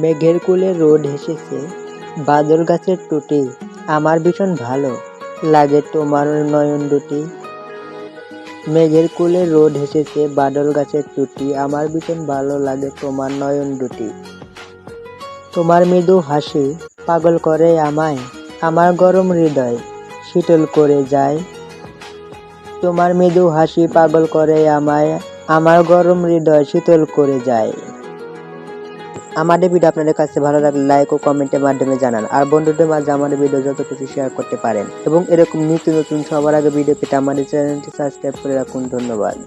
মেঘের কোলে রোদ হেসেছে, বাদল গাছের টুটি আমার ভীষণ ভালো লাগে তোমার নয়ন দুটি। মেঘের কোলে রোদ হেসেছে, বাদল গাছের টুটি আমার ভীষণ ভালো লাগে তোমার নয়ন দুটি। তোমার মৃদু হাসি পাগল করে আমায়, আমার গরম হৃদয় শীতল করে যায়। তোমার মৃদু হাসি পাগল করে আমায়, আমার গরম হৃদয় শীতল করে যায়। আমাদের ভিডিও আপনাদের কাছে ভালো লাগলে লাইক ও কমেন্টের মাধ্যমে জানান, আর বন্ধুদের মাঝে আমাদের ভিডিও যত কিছু শেয়ার করতে পারেন, এবং এরকম নিত্য নতুন সবার আগে ভিডিও পেতে আমাদের চ্যানেলটি সাবস্ক্রাইব করে রাখুন। ধন্যবাদ।